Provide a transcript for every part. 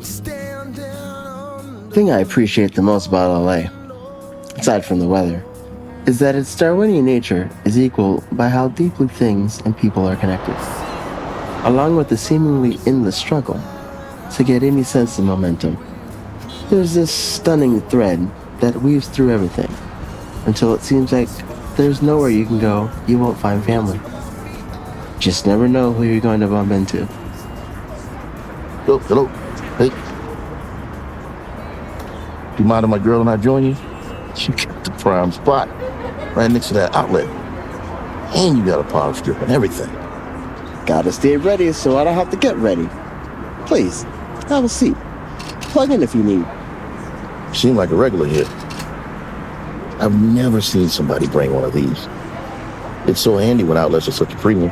The thing I appreciate the most about LA, aside from the weather, is that its Darwinian nature is equal by how deeply things and people are connected, along with the seemingly endless struggle to get any sense of momentum. There's this stunning thread that weaves through everything, until it seems like there's nowhere you can go you won't find family. Just never know who you're going to bump into. Oh, hello. Hey. Do you mind if my girl and I join you? You got the prime spot, right next to that outlet. And you got a power strip and everything. Gotta stay ready so I don't have to get ready. Please, have a seat. Plug in if you need. You seem like a regular here. I've never seen somebody bring one of these. It's so handy when outlets are such a premium.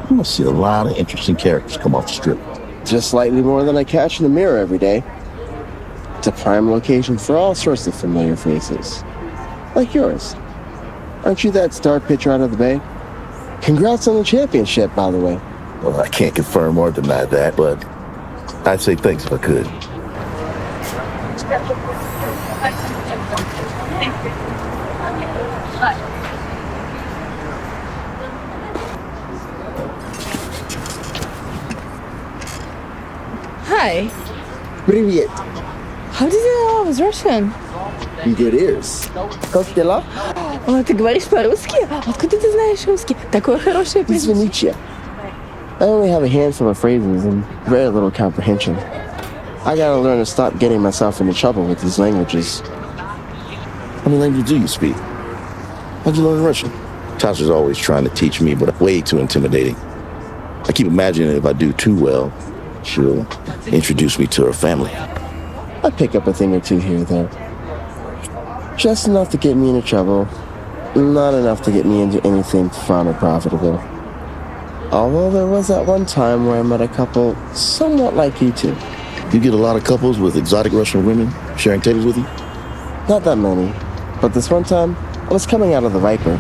You must see a lot of interesting characters come off the strip. Just slightly more than I catch in the mirror every day. It's a prime location for all sorts of familiar faces. Like yours. Aren't you that star pitcher out of the Bay? Congrats on the championship, by the way. Well, I can't confirm or deny that, but I'd say thanks if I could. Hi. Привет. How did you know I was Russian? Good ears. Как дела? О, ты говоришь по-русски? Откуда ты знаешь русский? Такое хорошее произношение. Извините. I only have a handful of phrases and very little comprehension. I gotta learn to stop getting myself into trouble with these languages. How many languages do you speak? How'd you learn Russian? Tasha's always trying to teach me, but way too intimidating. I keep imagining if I do too well, she'll introduce me to her family. I pick up a thing or two here and there. Just enough to get me into trouble, not enough to get me into anything fun or profitable. Although there was that one time where I met a couple somewhat like you two. You get a lot of couples with exotic Russian women sharing tables with you? Not that many, but this one time, I was coming out of the Viper.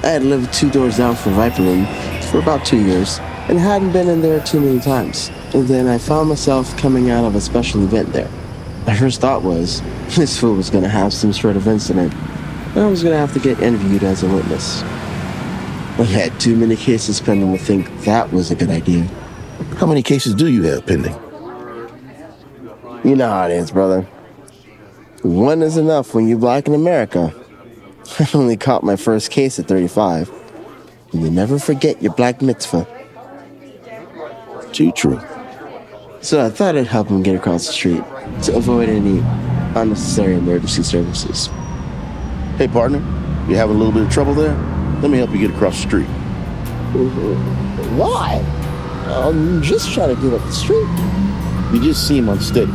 I had lived 2 doors down from Viper Room for about 2 years, and hadn't been in there too many times. And then I found myself coming out of a special event there. My first thought was, this fool was going to have some sort of incident, and I was going to have to get interviewed as a witness. I had too many cases pending to think that was a good idea. How many cases do you have pending? You know how it is, brother. One is enough when you're black in America. I only caught my first case at 35. And you never forget your black mitzvah. Too true. So I thought I'd help him get across the street to avoid any unnecessary emergency services. Hey, partner, you having a little bit of trouble there? Let me help you get across the street. Why? I'm just trying to get up the street. You just seem unsteady.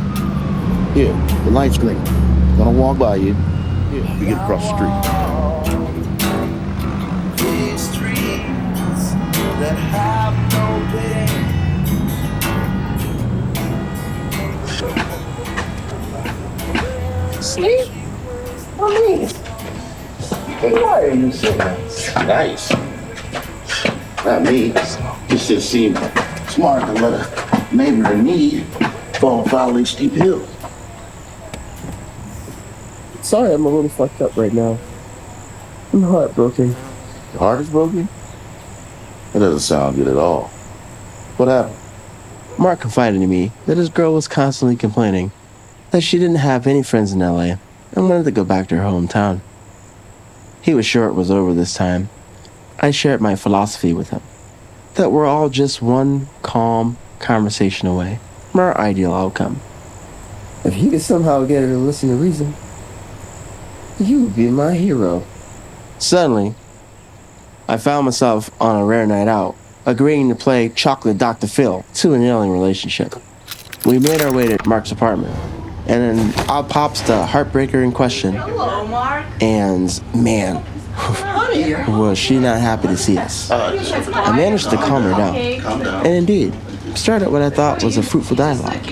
Here, the light's green. Gonna walk by you. Here, help you get across the street. These streets that have no pity. Sleep? What do you mean? Why are you so Nice. Not me. Just didn't seem smart to let a neighbor in need fall foul these steep hills. Sorry, I'm a little fucked up right now. I'm heartbroken. Your heart is broken? That doesn't sound good at all. What happened? Mark confided to me that his girl was constantly complaining that she didn't have any friends in LA and wanted to go back to her hometown. He was sure it was over this time. I shared my philosophy with him, that we're all just one calm conversation away from our ideal outcome. If you could somehow get her to listen to reason, you would be my hero. Suddenly, I found myself on a rare night out, agreeing to play Chocolate Dr. Phil to an alien relationship. We made our way to Mark's apartment, and then out pops the heartbreaker in question. Hello, Mark. And man, was she not happy to see us. I managed to calm her down, and indeed, started what I thought was a fruitful dialogue,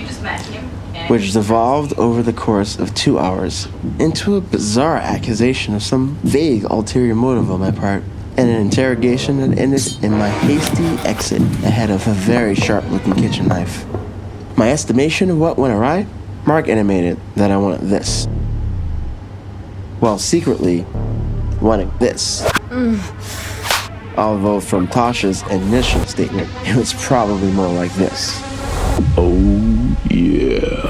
which devolved over the course of 2 hours into a bizarre accusation of some vague ulterior motive on my part and an interrogation that ended in my hasty exit ahead of a very sharp-looking kitchen knife. My estimation of what went awry? Mark intimated that I wanted this, while secretly wanting this. Although from Tasha's initial statement, it was probably more like this. Oh, yeah.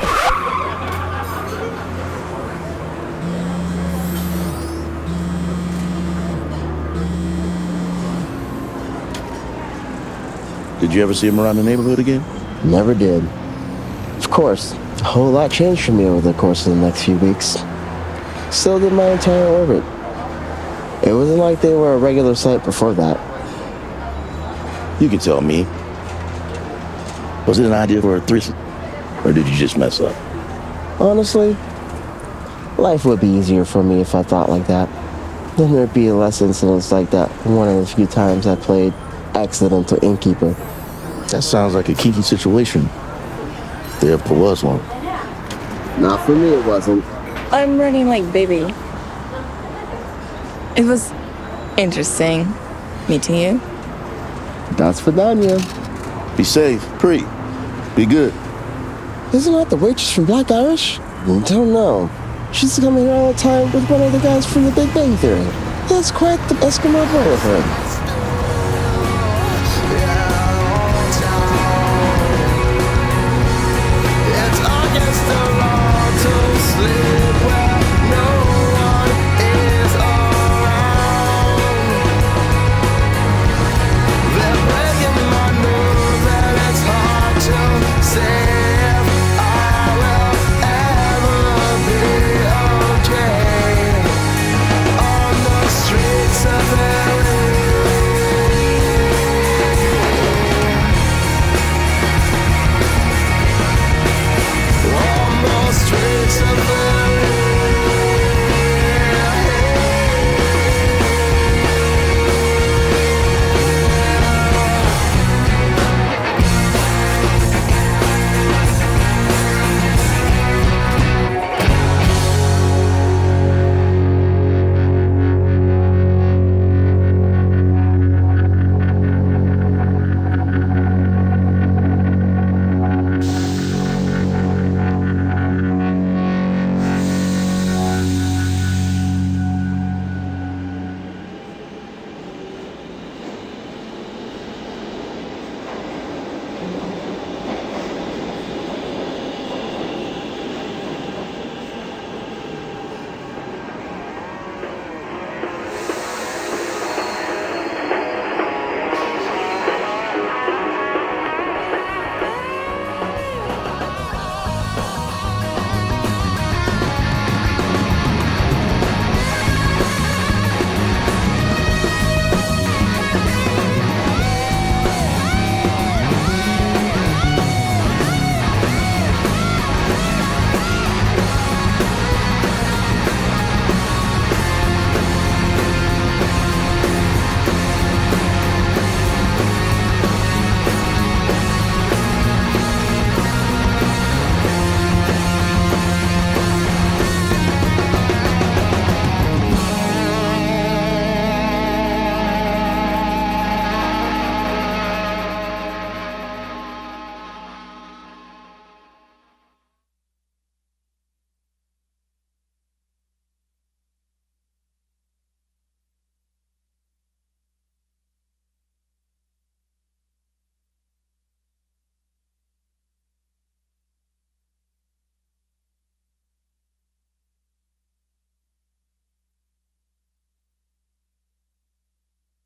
Did you ever see him around the neighborhood again? Never did. Of course, a whole lot changed for me over the course of the next few weeks. So did my entire orbit. It wasn't like they were a regular sight before that. You can tell me. Was it an idea for a threesome? Or did you just mess up? Honestly, life would be easier for me if I thought like that. Then there'd be less incidents like that one of the few times I played accidental innkeeper. That sounds like a kinky situation. There ever was one. Not for me, it wasn't. I'm running like baby. It was interesting meeting you. That's for Danya. Be safe, Pre. Be good. Isn't that the waitress from Black Irish? Don't know. She's coming here all the time with one of the guys from the Big Bang Theory. That's quite the Eskimo boy with her.